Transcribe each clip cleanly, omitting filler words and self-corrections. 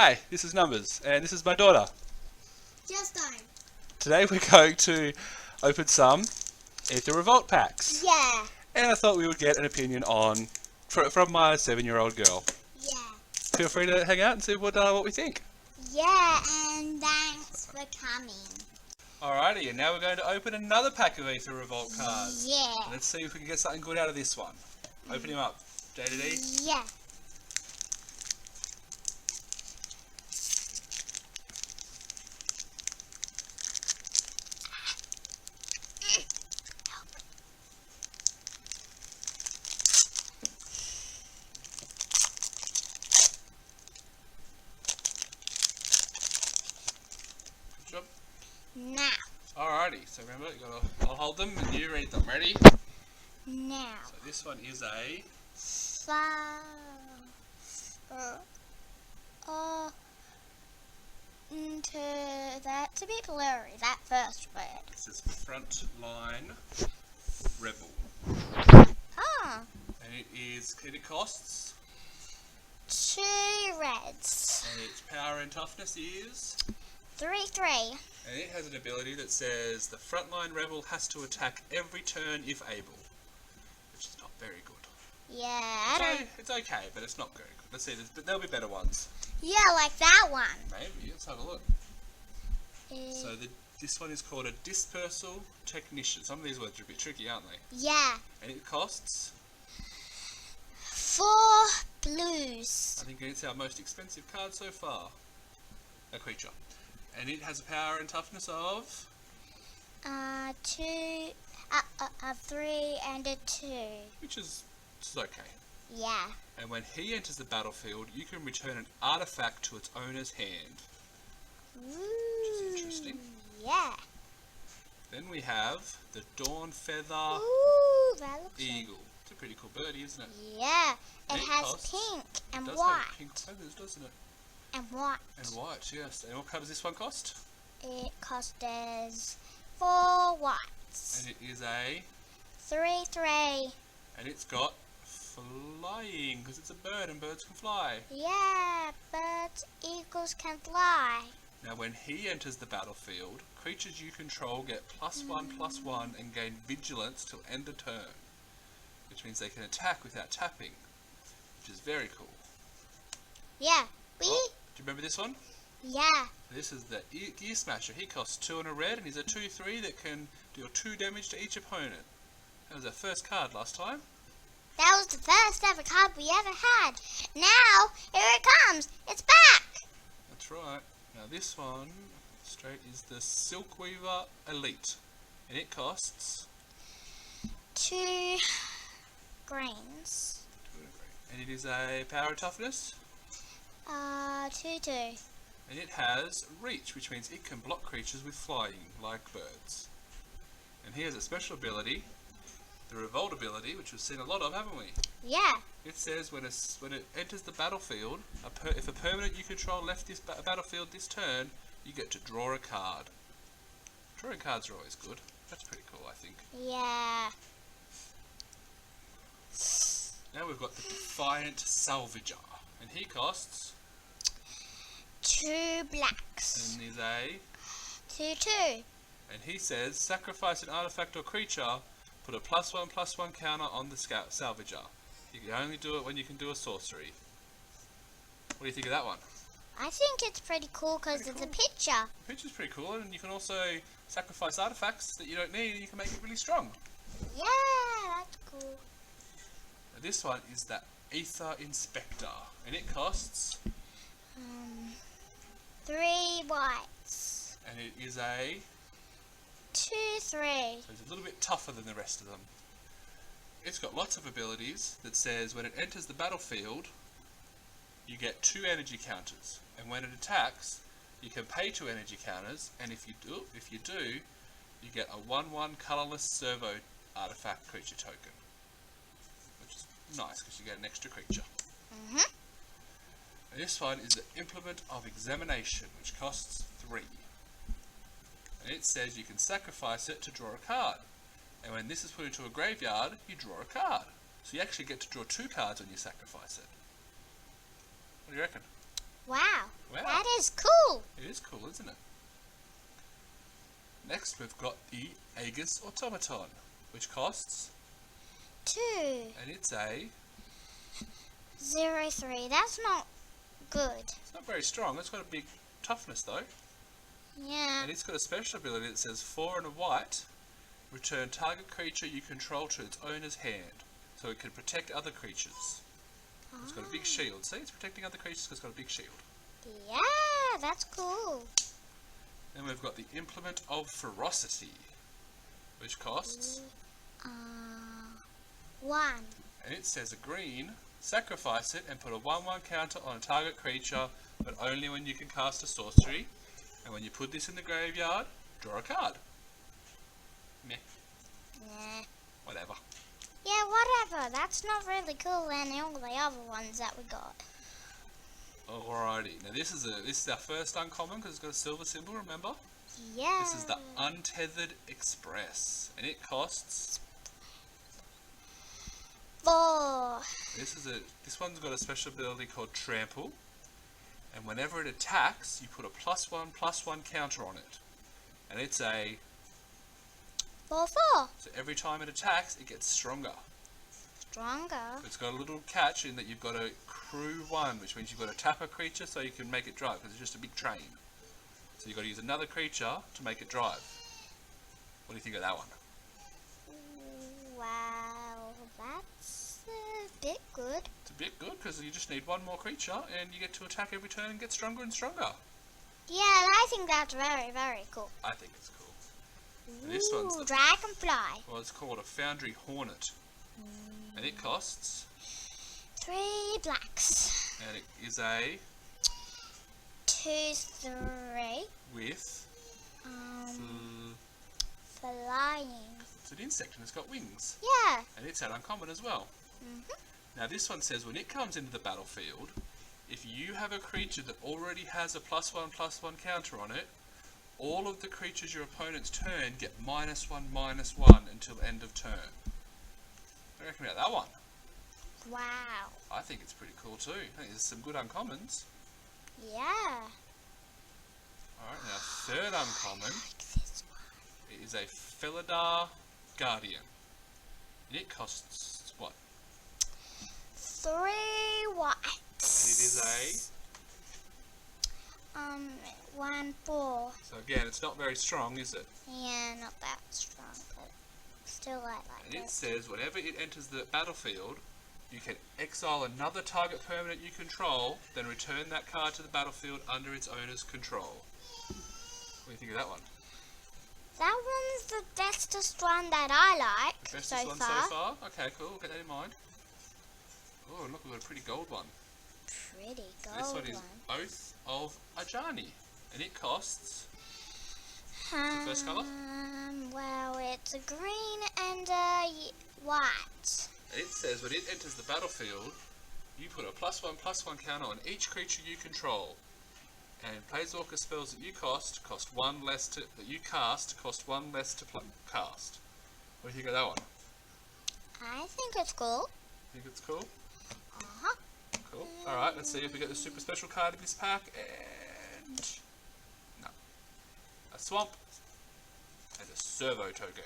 Hi, this is Numbers, and this is my daughter. Justine. Today we're going to open some Aether Revolt packs. Yeah. And I thought we would get an opinion on from my 7-year-old girl. Yeah. Feel free to hang out and see what we think. Yeah, and thanks for coming. Alrighty, and now we're going to open another pack of Aether Revolt cards. Yeah. Let's see if we can get something good out of this one. Open him up. JDD. Yeah. Good job. Now. Alrighty, so remember, I'll hold them and you read them. Ready? Now. So this one is a... That's a bit blurry, that first word. This is Frontline Rebel. Oh. And it costs... 2 reds. And its power and toughness is... 3/3. And it has an ability that says the Frontline Rebel has to attack every turn if able. Which is not very good. Yeah, It's okay, but it's not very good. Let's see, there'll be better ones. Yeah, like that one. Maybe, let's have a look. So this one is called a Dispersion Technician. Some of these words are a bit tricky, aren't they? Yeah. And it costs... 4 blues. I think it's our most expensive card so far. A creature. And it has a power and toughness of... 2, 3 and a 2. Which is okay. Yeah. And when he enters the battlefield, you can return an artifact to its owner's hand. Which is interesting. Yeah. Then we have the Dawn Feather Ooh, that looks Eagle. It's a pretty cool birdie, isn't it? Yeah. It And it has costs- pink and It does white. have pink feathers, doesn't it? And white. And white, yes. And what colour does this one cost? It costs 4 whites. And it is a... 3/3. And it's got flying, because it's a bird and birds can fly. Yeah, birds, eagles can fly. Now when he enters the battlefield, creatures you control get +1/+1 and gain vigilance till end of turn. Which means they can attack without tapping. Which is very cool. Yeah. Do you remember this one? Yeah. This is the Gear Smasher. He costs 2 and a red and he's a 2/3 that can deal 2 damage to each opponent. That was our first card last time. That was the first ever card we ever had. Now, here it comes. It's back. That's right. Now this one straight is the Silkweaver Elite. And it costs... 2 greens. And it is a power and toughness. 2/2. And it has reach, which means it can block creatures with flying, like birds. And he has a special ability, the Revolt ability, which we've seen a lot of, haven't we? Yeah. It says when it enters the battlefield, if a permanent you control left this battlefield this turn, you get to draw a card. Drawing cards are always good. That's pretty cool, I think. Yeah. Now we've got the Defiant Salvager, and he costs... 2 blacks. And he's a... 2/2. And he says, sacrifice an artifact or creature, put a +1/+1 counter on the Salvager. You can only do it when you can do a sorcery. What do you think of that one? I think it's pretty cool because it's a picture. The picture's pretty cool, and you can also sacrifice artifacts that you don't need, and you can make it really strong. Yeah, that's cool. Now this one is the Aether Inspector, and it costs... 3 whites. And it is a... 2/3. So it's a little bit tougher than the rest of them. It's got lots of abilities that says when it enters the battlefield, you get 2 energy counters, and when it attacks, you can pay 2 energy counters, and if you do, you get a 1/1 colorless servo artifact creature token, which is nice because you get an extra creature. And this one is the Implement of Examination, which costs 3. And it says you can sacrifice it to draw a card. And when this is put into a graveyard, you draw a card. So you actually get to draw 2 cards when you sacrifice it. What do you reckon? Wow. Wow, That is cool. It is cool, isn't it? Next, we've got the Gus Automaton, which costs 2. and it's a... 0-3. That's not good. It's not very strong. It's got a big toughness though. Yeah. And it's got a special ability that says 4 and a white. Return target creature you control to its owner's hand. So it can protect other creatures. It's got a big shield. See, it's protecting other creatures because it's got a big shield. Yeah, that's cool. Then we've got the Implement of Ferocity, which costs... 1. And it says a green, sacrifice it and put a 1/1 counter on a target creature, but only when you can cast a sorcery. And when you put this in the graveyard, draw a card. Meh. Nah. Whatever. Yeah, whatever. That's not really cool than all the other ones that we got. Alrighty. Now this is our first uncommon because it's got a silver symbol. Remember? Yeah. This is the Untethered Express, and it costs... 4. This one's got a special ability called Trample, and whenever it attacks, you put a +1/+1 counter on it, and it's a... 4. So every time it attacks, it gets stronger. Stronger. It's got a little catch in that you've got to crew 1, which means you've got to tap a creature so you can make it drive, because it's just a big train. So you've got to use another creature to make it drive. What do you think of that one? Wow, that's a bit good. It's a bit good because you just need one more creature and you get to attack every turn and get stronger and stronger. Yeah, I think that's very, very cool. I think it's cool. And this one's the... Dragonfly. Well, it's called a Foundry Hornet. And it costs... 3 blacks. And it is a... 2-3. With... Flying. It's an insect and it's got wings. Yeah. And it's had uncommon as well. Now this one says when it comes into the battlefield, if you have a creature that already has a +1/+1 counter on it, all of the creatures your opponent's turn get -1/-1 until end of turn. What do you reckon about that one? Wow. I think it's pretty cool too. I think there's some good uncommons. Yeah. Alright, now third uncommon Like this one. is a Philidor Guardian. And it costs what? 3 whites. And it is a... 1-4. So again, it's not very strong, is it? Yeah, not that strong, but still I like And it it. says whenever it enters the battlefield, you can exile another target permanent you control, then return that card to the battlefield under its owner's control. What do you think of that one? That one's the bestest one that I like The bestest so one far. so far? Okay, cool. We'll get that in mind. Oh, look, we've got a pretty gold one. Pretty gold This one is Oath of Ajani, and it costs... the first colour? Well, it's a green and a white. It says when it enters the battlefield, you put a +1/+1 counter on each creature you control. And Planeswalker spells that you cost 1 less to cost 1 less to cast. What do you think of that one? I think it's cool. Think it's cool? Uh-huh. Cool. Alright, let's see if we get the super special card in this pack, and... no. A Swamp, and a Servo Token.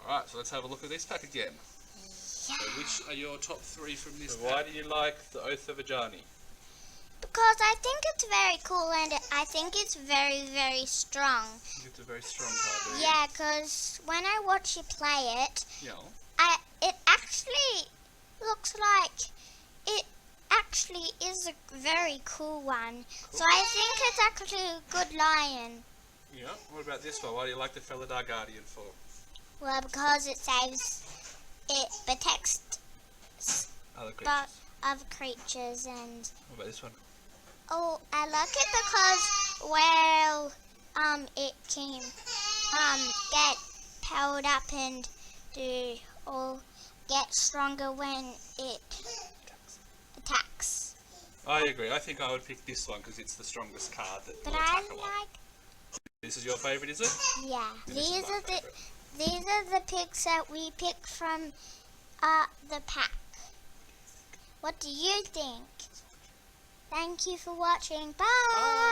Alright, so let's have a look at this pack again. Yeah. So which are your top 3 from this pack? Why do you like the Oath of Ajani? Because I think it's very cool and I think it's very, very strong. I think it's a very strong card, do you? Yeah, because when I watch you play it, Yeah. it actually looks like it actually is a very cool one. Cool. So I think it's actually a good lion. Yeah. What about this one? Why do you like the Philidor Guardian for? Well, because it protects Other creatures. other creatures and... What about this one? Oh, I like it because, well, it can, get powered up and get stronger when it attacks. I agree. I think I would pick this one because it's the strongest card that But will I attack a lot. like, This is your favourite, is it? yeah, And this is my favourite. these are the picks that we picked from, the pack. What do you think? Thank you for watching. Bye. Bye.